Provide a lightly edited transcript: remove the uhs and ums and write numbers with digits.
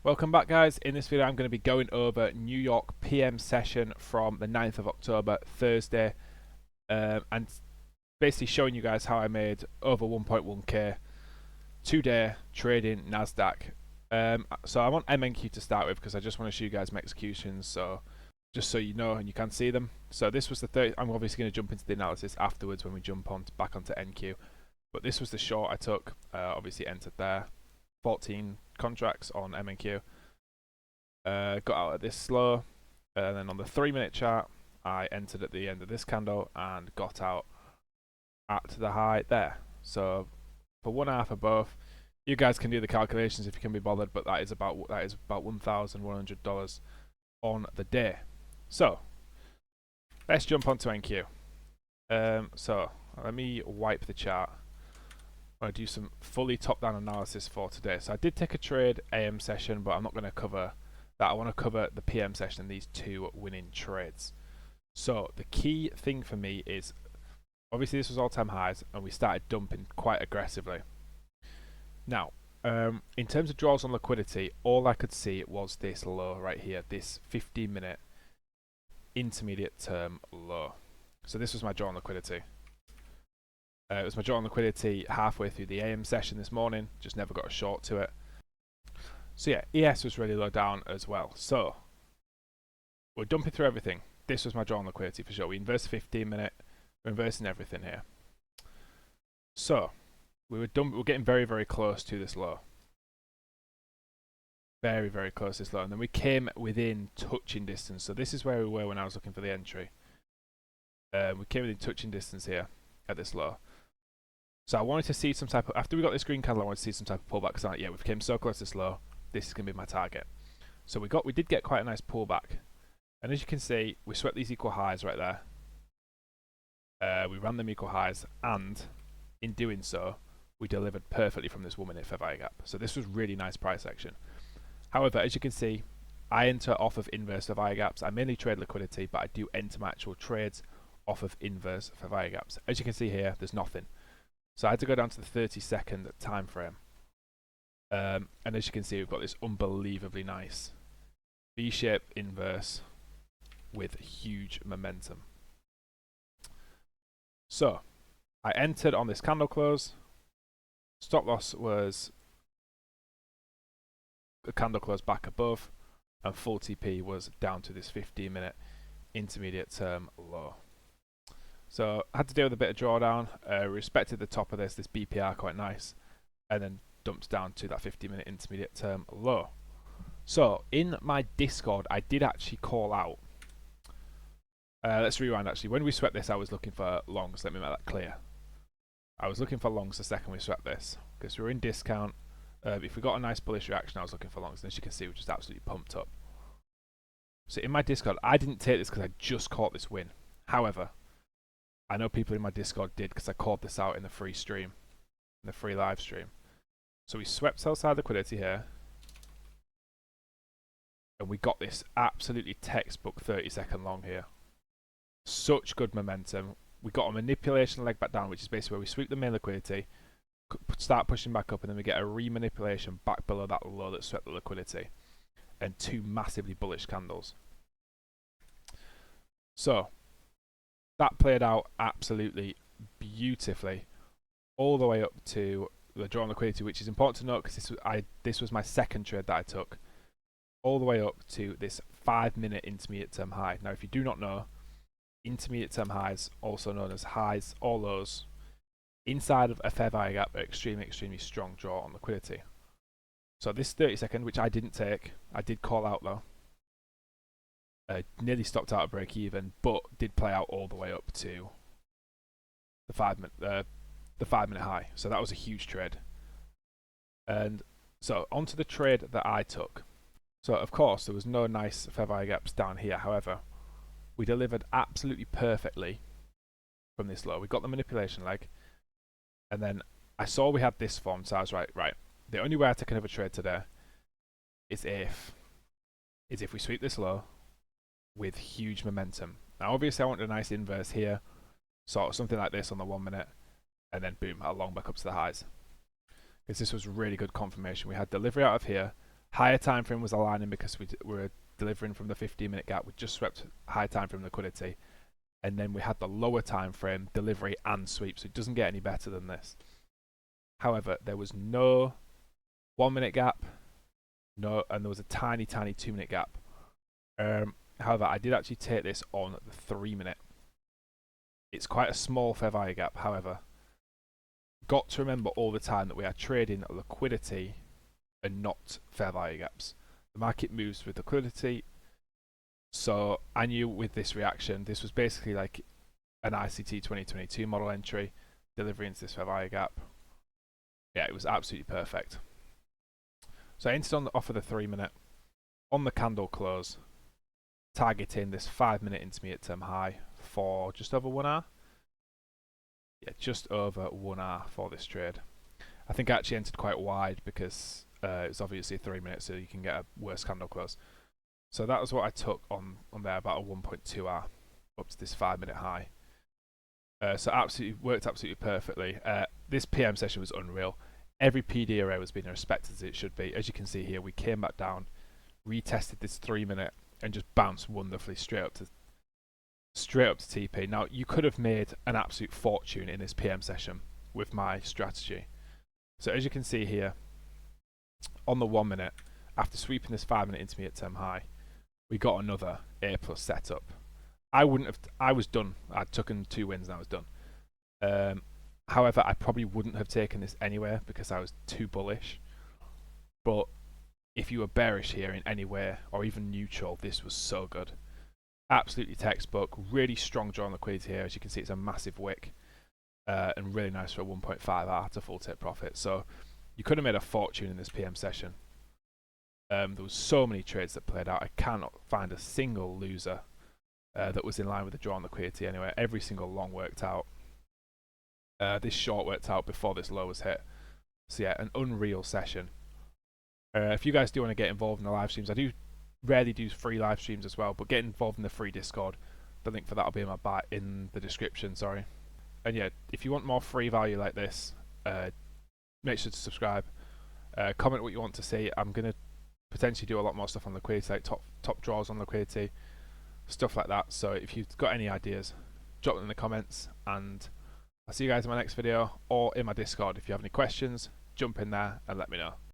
Welcome back, guys. In this video I'm going to be going over New York PM session from the 9th of October, Thursday, and basically showing you guys how I made over 1.1k two-day trading Nasdaq. So I want MNQ to start with because I just want to show you guys my executions, so just so you know and you can see them. So this was the 30. I'm obviously going to jump into the analysis afterwards when we jump on back onto NQ, but this was the short I took. Obviously entered there, 14 contracts on MNQ. Got out at this low, and then on the 3-minute chart I entered at the end of this candle and got out at the high there. So for 1/2 of both, you guys can do the calculations if you can be bothered, but that is about $1,100 on the day. So let's jump onto NQ. So let me wipe the chart. I'm going to do some fully top-down analysis for today. So I did take a trade AM session, but I'm not going to cover that. I want to cover the PM session and these two winning trades. So the key thing for me is, obviously this was all-time highs and we started dumping quite aggressively. Now, in terms of draws on liquidity, all I could see was this low right here, this 15-minute intermediate term low. So this was my draw on liquidity. It was my draw on liquidity halfway through the AM session this morning, just never got a short to it. So yeah, ES was really low down as well. So we're dumping through everything. This was my draw on liquidity for sure. We inversed 15-minute, we're inversing everything here. So we're getting very, very close to this low. Very, very close to this low. And then we came within touching distance. So this is where we were when I was looking for the entry. We came within touching distance here at this low. So I wanted to see some type of, after we got this green candle, I wanted to see some type of pullback, because yeah, we came so close to this low. This is going to be my target. So we did get quite a nice pullback, and as you can see, we swept these equal highs right there. We ran them equal highs, and in doing so, we delivered perfectly from this 1-minute fair value gap. So this was really nice price action. However, as you can see, I enter off of inverse fair value gaps. I mainly trade liquidity, but I do enter my actual trades off of inverse fair value gaps. As you can see here, there's nothing. So I had to go down to the 30-second time frame. And as you can see, we've got this unbelievably nice V-shaped inverse with huge momentum. So I entered on this candle close. Stop loss was a candle close back above, and full TP was down to this 15-minute intermediate term low. So I had to deal with a bit of drawdown. Respected the top of this BPR quite nice, and then dumped down to that 50-minute intermediate term low. So in my Discord, I did actually call out. Let's rewind actually. When we swept this, I was looking for longs. Let me make that clear. I was looking for longs the second we swept this, because we were in discount. If we got a nice bullish reaction, I was looking for longs. And as you can see, we're just absolutely pumped up. So in my Discord, I didn't take this because I just caught this win. However, I know people in my Discord did, because I called this out in the free stream, in the free live stream. So we swept sell side liquidity here, and we got this absolutely textbook 30-second long here. Such good momentum. We got a manipulation leg back down, which is basically where we sweep the main liquidity, start pushing back up, and then we get a remanipulation back below that low that swept the liquidity, and two massively bullish candles. So that played out absolutely beautifully, all the way up to the draw on liquidity, which is important to note because this was my second trade that I took, all the way up to this 5-minute intermediate term high. Now, if you do not know, intermediate term highs, also known as highs or lows, inside of a fair value gap, are extremely, extremely strong draw on liquidity. So this 30-second, which I didn't take, I did call out though. Nearly stopped out at break even, but did play out all the way up to the 5-minute high. So that was a huge trade. And so onto the trade that I took. So of course there was no nice fair value gaps down here. However, we delivered absolutely perfectly from this low. We got the manipulation leg, and then I saw we had this form, so I was right. The only way I take another trade today is if we sweep this low with huge momentum. Now obviously I want a nice inverse here, sort of something like this on the 1-minute, and then boom, a long back up to the highs. Because this was really good confirmation. We had delivery out of here, Higher time frame was aligning because we were delivering from the 15-minute gap. We just swept high time frame liquidity, and then we had the lower time frame delivery and sweep, so it doesn't get any better than this. However, there was no 1-minute gap, and there was a tiny 2-minute gap. However, I did actually take this on the 3-minute. It's quite a small fair value gap. However, got to remember all the time that we are trading liquidity and not fair value gaps. The market moves with liquidity, so I knew with this reaction, this was basically like an ICT 2022 model entry, delivering into this fair value gap. Yeah, it was absolutely perfect. So I entered on off of the 3-minute, on the candle close, targeting this 5-minute intermediate term high for just over 1 hour. Yeah, just over 1 hour for this trade. I think I actually entered quite wide because it's obviously 3 minutes, so you can get a worse candle close. So that was what I took on there, about a 1.2 hour up to this 5-minute high. So worked absolutely perfectly. This PM session was unreal. Every PD array was being respected as it should be. As you can see here, we came back down, retested this 3-minute, and just bounced wonderfully straight up to TP. Now, you could have made an absolute fortune in this PM session with my strategy. So as you can see here, on the 1-minute, after sweeping this 5-minute intermediate term high, we got another A+ setup. I was done. I'd taken 2 wins and I was done. However, I probably wouldn't have taken this anywhere because I was too bullish. But if you were bearish here in any way, or even neutral, this was so good. Absolutely textbook, really strong draw on liquidity here. As you can see, it's a massive wick, and really nice for a 1.5R to full take profit. So you could have made a fortune in this PM session. There was so many trades that played out. I cannot find a single loser that was in line with the draw on liquidity anyway. Every single long worked out. This short worked out before this low was hit. So yeah, an unreal session. If you guys do want to get involved in the live streams, I do rarely do free live streams as well, but get involved in the free Discord. The link for that will be in the description, sorry. And yeah, if you want more free value like this, make sure to subscribe. Comment what you want to see. I'm going to potentially do a lot more stuff on liquidity, like top draws on liquidity, stuff like that. So if you've got any ideas, drop them in the comments, and I'll see you guys in my next video or in my Discord. If you have any questions, jump in there and let me know.